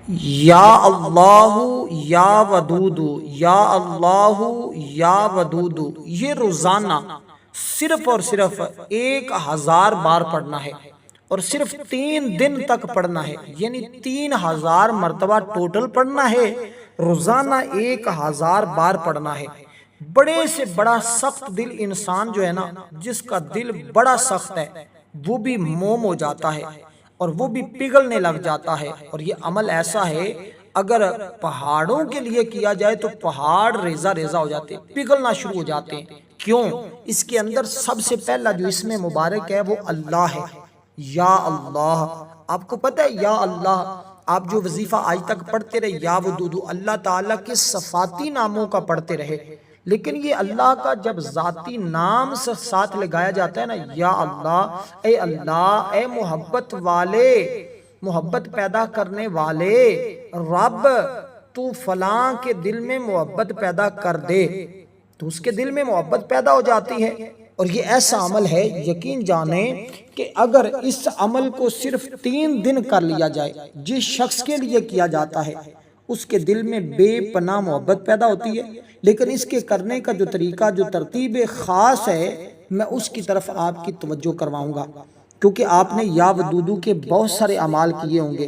یا اللہ یا ودود، یا اللہ یا ودود، یہ روزانہ صرف اور صرف 1000 بار پڑھنا ہے، اور صرف 3 دن تک پڑھنا ہے، یعنی 3000 مرتبہ ٹوٹل پڑھنا ہے، روزانہ 1000 بار پڑھنا ہے۔ بڑے سے بڑا سخت دل انسان جو ہے نا، جس کا دل بڑا سخت ہے، وہ بھی موم ہو جاتا ہے اور وہ بھی پگھلنے لگ جاتا ہے۔ اور یہ عمل ایسا ہے، اگر پہاڑوں کے لیے کیا جائے تو پہاڑ ریزہ ریزہ ہو جاتے ہیں، پگھلنا شروع ہو جاتے ہیں۔ کیوں؟ اس کے اندر سب سے پہلا جو اسم مبارک ہے وہ اللہ ہے، یا اللہ۔ آپ کو پتہ ہے یا اللہ، آپ جو وظیفہ آج تک پڑھتے رہے یا ودود، اللہ تعالیٰ کے صفاتی ناموں کا پڑھتے رہے، لیکن یہ اللہ کا جب ذاتی نام سے ساتھ لگایا جاتا ہے نا، یا اللہ، اے محبت والے، محبت پیدا کرنے والے رب، تو فلاں کے دل میں محبت پیدا کر دے، تو اس کے دل میں محبت پیدا ہو جاتی ہے۔ اور یہ ایسا عمل ہے، یقین جانیں کہ اگر اس عمل کو صرف 3 دن کر لیا جائے، جس شخص کے لیے کیا جاتا ہے اس کے دل میں بے پناہ محبت پیدا ہوتی ہے۔ لیکن اس کے کرنے کا جو طریقہ، جو ترتیب خاص ہے، میں اس کی طرف آپ کی توجہ کرواؤں گا، کیونکہ آپ نے یا ودودو کے بہت سارے اعمال کیے ہوں گے،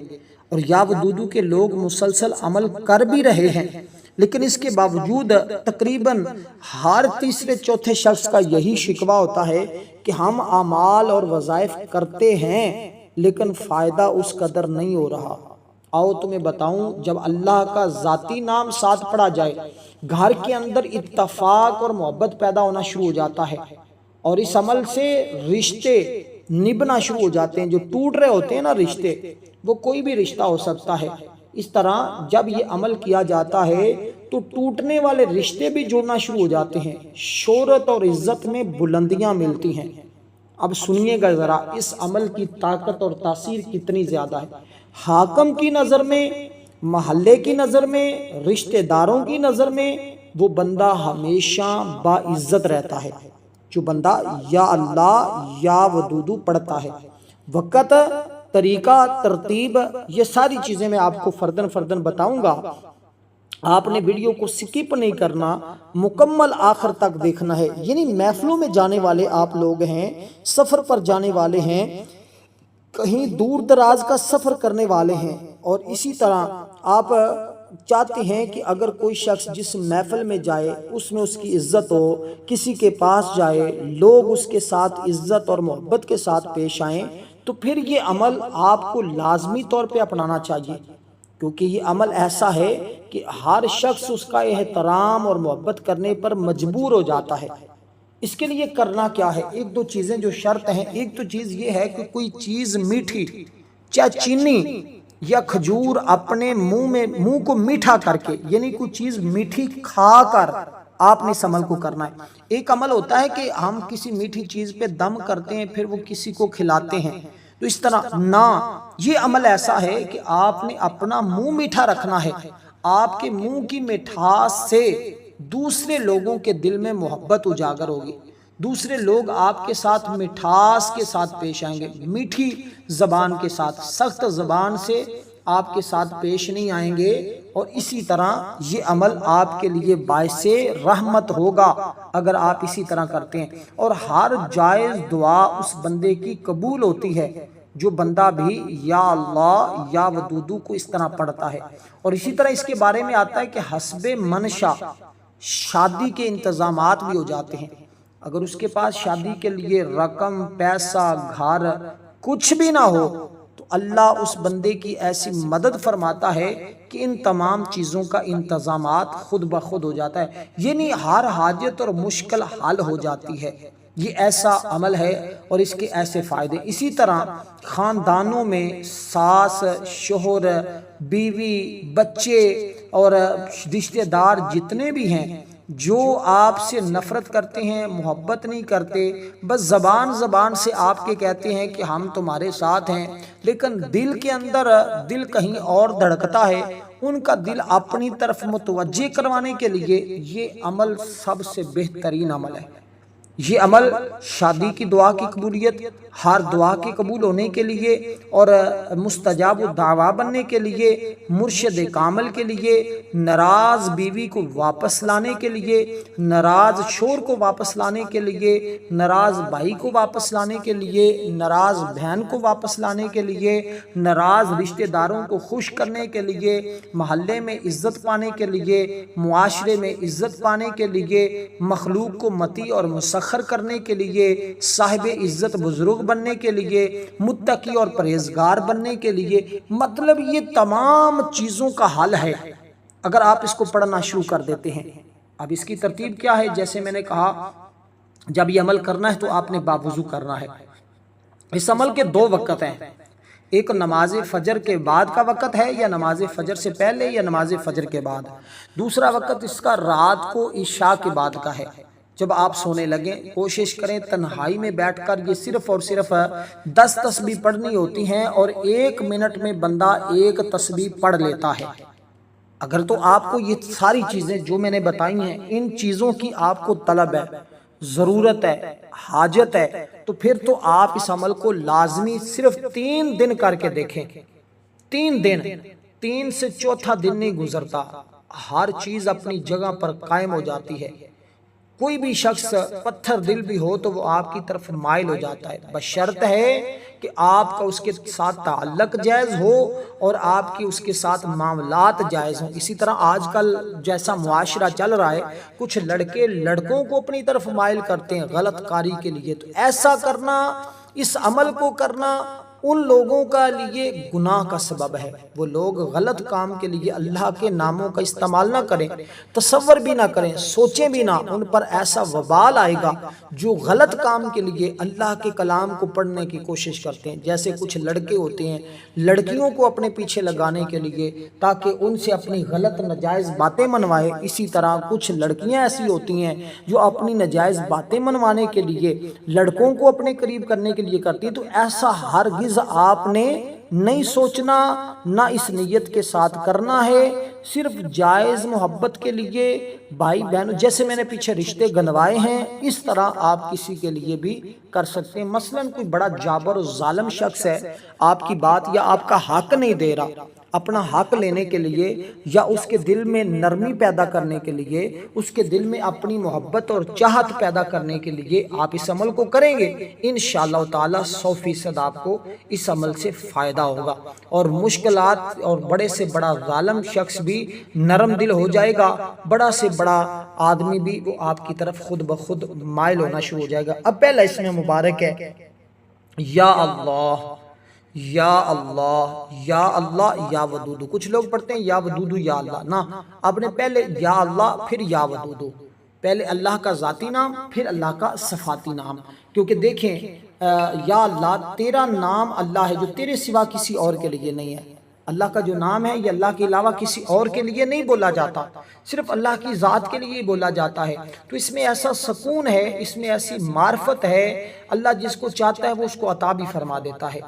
اور یا ودودو کے لوگ مسلسل عمل کر بھی رہے ہیں، لیکن اس کے باوجود تقریباً ہر تیسرے چوتھے شخص کا یہی شکوہ ہوتا ہے کہ ہم اعمال اور وظائف کرتے ہیں لیکن فائدہ اس قدر نہیں ہو رہا۔ آؤ تمہیں بتاؤں، جب اللہ کا ذاتی نام ساتھ پڑھا جائے، گھر کے اندر اتفاق اور محبت پیدا ہونا شروع ہو جاتا ہے، اور اس عمل سے رشتے نبھنا شروع ہو جاتے ہیں۔ جو ٹوٹ رہے ہوتے ہیں نا رشتے، وہ کوئی بھی رشتہ ہو سکتا ہے، اس طرح جب یہ عمل کیا جاتا ہے تو ٹوٹنے والے رشتے بھی جڑنا شروع ہو جاتے ہیں، شہرت اور عزت میں بلندیاں ملتی ہیں۔ اب سنیے گا ذرا، اس عمل کی طاقت اور تاثیر کتنی زیادہ ہے۔ حاکم کی نظر میں، محلے کی نظر میں، رشتہ داروں کی نظر میں، وہ بندہ ہمیشہ باعزت رہتا ہے جو بندہ یا اللہ یا ودودو پڑھتا ہے۔ وقت، طریقہ، ترتیب، یہ ساری چیزیں میں آپ کو فردن فردن بتاؤں گا۔ آپ نے ویڈیو کو سکپ نہیں کرنا، مکمل آخر تک دیکھنا ہے۔ یعنی محفلوں میں جانے والے آپ لوگ ہیں، سفر پر جانے والے ہیں، کہیں دور دراز کا سفر کرنے والے ہیں، اور اسی طرح آپ چاہتے ہیں کہ اگر کوئی شخص جس محفل میں جائے اس میں اس کی عزت ہو، کسی کے پاس جائے لوگ اس کے ساتھ عزت اور محبت کے ساتھ پیش آئیں، تو پھر یہ عمل آپ کو لازمی طور پہ اپنانا چاہیے، کیونکہ یہ عمل ایسا ہے کہ ہر شخص اس کا احترام اور محبت کرنے پر مجبور ہو جاتا ہے۔ اس کے لیے کرنا کیا ہے؟ ایک دو چیزیں جو شرط ہیں۔ ایک تو چیز یہ ہے کہ کوئی چیز میٹھی، چاہے چینی یا کھجور، اپنے منہ کو میٹھا کر کے، یعنی کوئی چیز میٹھی کھا کر آپ نے اس عمل کو کرنا ہے۔ ایک عمل ہوتا ہے کہ ہم کسی میٹھی چیز پہ دم کرتے ہیں پھر وہ کسی کو کھلاتے ہیں، تو اس طرح نہ، یہ عمل ایسا ہے کہ آپ نے اپنا منہ میٹھا رکھنا ہے۔ آپ کے منہ کی مٹھاس سے دوسرے لوگوں کے دل میں محبت اجاگر ہوگی، دوسرے لوگ آپ کے ساتھ مٹھاس کے ساتھ پیش آئیں گے، میٹھی زبان کے ساتھ، سخت زبان سے آپ کے ساتھ پیش نہیں آئیں گے۔ اور اسی طرح یہ عمل آپ کے لیے باعث رحمت ہوگا اگر آپ اسی طرح کرتے ہیں، اور ہر جائز دعا اس بندے کی قبول ہوتی ہے جو بندہ بھی یا اللہ یا ودودو کو اس طرح پڑھتا ہے۔ اور اسی طرح اس کے بارے میں آتا ہے کہ حسب منشا شادی کے انتظامات بھی ہو جاتے ہیں۔ اگر اس کے پاس شادی کے لیے رقم، پیسہ، گھر کچھ بھی نہ ہو تو اللہ اس بندے کی ایسی مدد فرماتا ہے کہ ان تمام چیزوں کا انتظامات خود بخود ہو جاتا ہے، یعنی ہر حاجت اور مشکل حل ہو جاتی ہے۔ یہ ایسا عمل ہے اور اس کے ایسے فائدے۔ اسی طرح خاندانوں میں ساس، شوہر، بیوی، بچے اور رشتہ دار جتنے بھی ہیں جو آپ سے نفرت کرتے ہیں، محبت نہیں کرتے، بس زبان سے آپ کے کہتے ہیں کہ ہم تمہارے ساتھ ہیں، لیکن دل کے اندر دل کہیں اور دھڑکتا ہے، ان کا دل اپنی طرف متوجہ کروانے کے لیے یہ عمل سب سے بہترین عمل ہے۔ یہ عمل شادی کی دعا کی قبولیت، ہر دعا کے قبول ہونے کے لیے اور مستجاب الدعوا بننے کے لیے، مرشد کامل کے لیے، ناراض بیوی کو واپس لانے کے لیے، ناراض شوہر کو واپس لانے کے لیے، ناراض بھائی کو واپس لانے کے لیے، ناراض بہن کو واپس لانے کے لیے، ناراض رشتہ داروں کو خوش کرنے کے لیے، محلے میں عزت پانے کے لیے، معاشرے میں عزت پانے کے لیے، مخلوق کو مطیع اور مسخر کرنے کے لیے، صاحب عزت بزرگ بننے کے لیے، متقی اور پرہیزگار بننے کے لیے، مطلب یہ تمام چیزوں کا حل ہے اگر آپ اس کو پڑھنا شروع کر دیتے ہیں۔ اب اس کی ترتیب کیا ہے؟ جیسے میں نے کہا جب یہ عمل کرنا ہے تو آپ نے باوضو کرنا ہے۔ اس عمل کے دو وقت ہیں، ایک نماز فجر کے بعد کا وقت ہے یا نماز فجر سے پہلے یا نماز فجر کے بعد، دوسرا وقت اس کا رات کو عشاء کے بعد کا ہے۔ جب آپ سونے لگیں کوشش کریں تنہائی میں بیٹھ کر یہ صرف اور صرف 10 تسبیح پڑھنی ہوتی ہیں اور 1 منٹ میں بندہ 1 تسبیح پڑھ لیتا ہے۔ اگر تو آپ کو یہ ساری چیزیں جو میں نے بتائی ہیں ان چیزوں کی آپ کو طلب ہے، ضرورت ہے، حاجت ہے، تو پھر تو آپ اس عمل کو لازمی صرف 3 دن کر کے دیکھیں۔ 3 دن، 3 سے چوتھا دن نہیں گزرتا، ہر چیز اپنی جگہ پر قائم ہو جاتی ہے۔ کوئی بھی شخص پتھر دل بھی ہو تو وہ آپ کی طرف مائل ہو جاتا ہے، بشرط ہے کہ آپ کا اس کے ساتھ تعلق جائز ہو اور آپ کی اس کے ساتھ معاملات جائز ہوں۔ اسی طرح آج کل جیسا معاشرہ چل رہا ہے، کچھ لڑکے لڑکوں کو اپنی طرف مائل کرتے ہیں غلط کاری کے لیے، تو ایسا کرنا، اس عمل کو کرنا ان لوگوں کا لیے گناہ کا سبب ہے۔ وہ لوگ غلط کام کے لیے اللہ کے ناموں کا استعمال نہ کریں، تصور بھی نہ کریں، سوچیں بھی نہ، ان پر ایسا وبال آئے گا جو غلط کام کے لیے اللہ کے کلام کو پڑھنے کی کوشش کرتے ہیں۔ جیسے کچھ لڑکے ہوتے ہیں لڑکیوں کو اپنے پیچھے لگانے کے لیے تاکہ ان سے اپنی غلط ناجائز باتیں منوائے، اسی طرح کچھ لڑکیاں ایسی ہوتی ہیں جو اپنی ناجائز باتیں منوانے کے لیے لڑکوں کو اپنے قریب کرنے کے لیے کرتی ہیں۔ تو ایسا ہرگز آپ نے نہیں سوچنا، نہ اس نیت کے ساتھ کرنا ہے، صرف جائز محبت کے لیے بھائی بہنوں، جیسے میں نے پیچھے رشتے گنوائے ہیں اس طرح آپ کسی کے لیے بھی کر سکتے ہیں۔ مثلا کوئی بڑا جابر و ظالم شخص ہے، آپ کی بات یا آپ کا حق نہیں دے رہا، اپنا حق لینے کے لیے یا اس کے دل میں نرمی پیدا کرنے کے لیے، اس کے دل میں اپنی محبت اور چاہت پیدا کرنے کے لیے آپ اس عمل کو کریں گے، انشاءاللہ تعالی 100% آپ کو اس عمل سے فائدہ ہوگا اور مشکلات، اور بڑے سے بڑا ظالم شخص بھی نرم دل ہو جائے گا، بڑا سے بڑا آدمی بھی وہ آپ کی طرف خود بخود مائل ہونا شروع ہو جائے گا۔ اب پہلا اس میں مبارک ہے یا اللہ، یا اللہ، یا اللہ، یا ودود۔ کچھ لوگ پڑھتے ہیں یا ودود یا اللہ، نہ، آپ نے پہلے یا اللہ پھر یا ودود، پہلے اللہ کا ذاتی نام پھر اللہ کا صفاتی نام، کیونکہ دیکھیں یا اللہ تیرا نام اللہ ہے جو تیرے سوا کسی اور کے لیے نہیں ہے۔ اللہ کا جو نام ہے یہ اللہ کے علاوہ کسی اور کے لیے نہیں بولا جاتا، صرف اللہ کی ذات کے لیے بولا جاتا ہے۔ تو اس میں ایسا سکون ہے، اس میں ایسی معرفت ہے، اللہ جس کو چاہتا ہے وہ اس کو عطا بھی فرما دیتا ہے،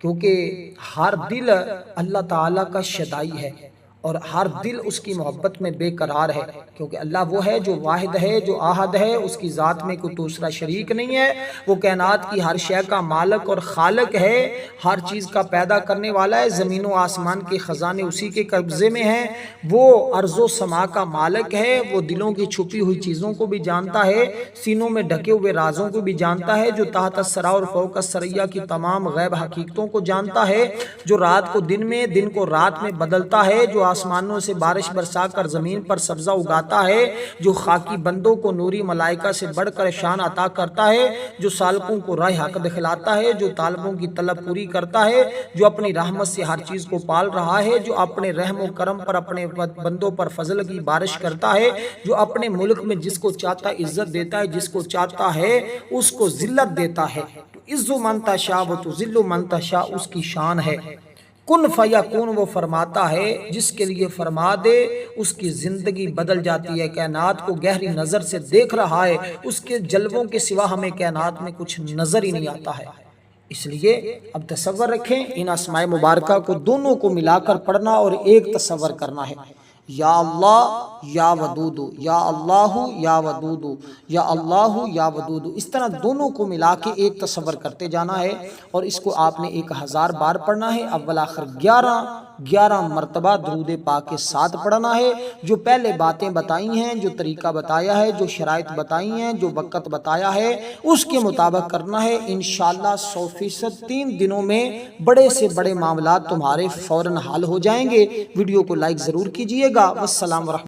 کیونکہ ہر دل اللہ تعالیٰ کا شدائی ہے اور ہر دل اس کی محبت میں بے قرار ہے، کیونکہ اللہ وہ ہے جو واحد ہے، جو احد ہے، اس کی ذات میں کوئی دوسرا شریک نہیں ہے، وہ کائنات کی ہر شے کا مالک اور خالق ہے، ہر چیز کا پیدا کرنے والا ہے، زمین و آسمان کے خزانے اسی کے قبضے میں ہیں، وہ ارض و سما کا مالک ہے، وہ دلوں کی چھپی ہوئی چیزوں کو بھی جانتا ہے، سینوں میں ڈھکے ہوئے رازوں کو بھی جانتا ہے، جو تحت الثری اور فوق الثری کی تمام غیب حقیقتوں کو جانتا ہے، جو رات کو دن میں، دن کو رات میں بدلتا ہے، جو آسمانوں سے بارش برسا کر زمین پر سبزہ اگاتا ہے، جو خاکی بندوں کو نوری ملائکہ سے بڑھ کر شان عطا کرتا ہے، جو سالکوں کو راہ حق دکھلاتا ہے، جو طالبوں کی طلب پوری کرتا ہے، جو اپنی رحمت سے ہر چیز کو پال رہا ہے، جو اپنے رحم و کرم پر اپنے بندوں پر فضل کی بارش کرتا ہے، جو اپنے ملک میں جس کو چاہتا ہے عزت دیتا ہے، جس کو چاہتا ہے اس کو ذلت دیتا ہے، تو عز من تشاء و تذل من تشاء اس کی شان ہے۔ کن فیکون وہ فرماتا ہے، جس کے لیے فرما دے اس کی زندگی بدل جاتی ہے، کائنات کو گہری نظر سے دیکھ رہا ہے، اس کے جلووں کے سوا ہمیں کائنات میں کچھ نظر ہی نہیں آتا ہے۔ اس لیے اب تصور رکھیں ان اسماء مبارکہ کو دونوں کو ملا کر پڑھنا اور ایک تصور کرنا ہے، یا اللہ یا ودود، یا اللہ یا ودود، یا اللہ یا ودود، اس طرح دونوں کو ملا کے ایک تصور کرتے جانا ہے، اور اس کو آپ نے 1000 بار پڑھنا ہے۔ اول آخر 11 مرتبہ درود پاک کے ساتھ پڑھنا ہے۔ جو پہلے باتیں بتائی ہیں، جو طریقہ بتایا ہے، جو شرائط بتائی ہیں، جو وقت بتایا ہے، اس کے مطابق کرنا ہے۔ انشاءاللہ 100% 3 دنوں میں بڑے سے بڑے معاملات تمہارے فوراً حل ہو جائیں گے۔ ویڈیو کو لائک ضرور کیجئے گا۔ والسلام ورحمۃ اللہ۔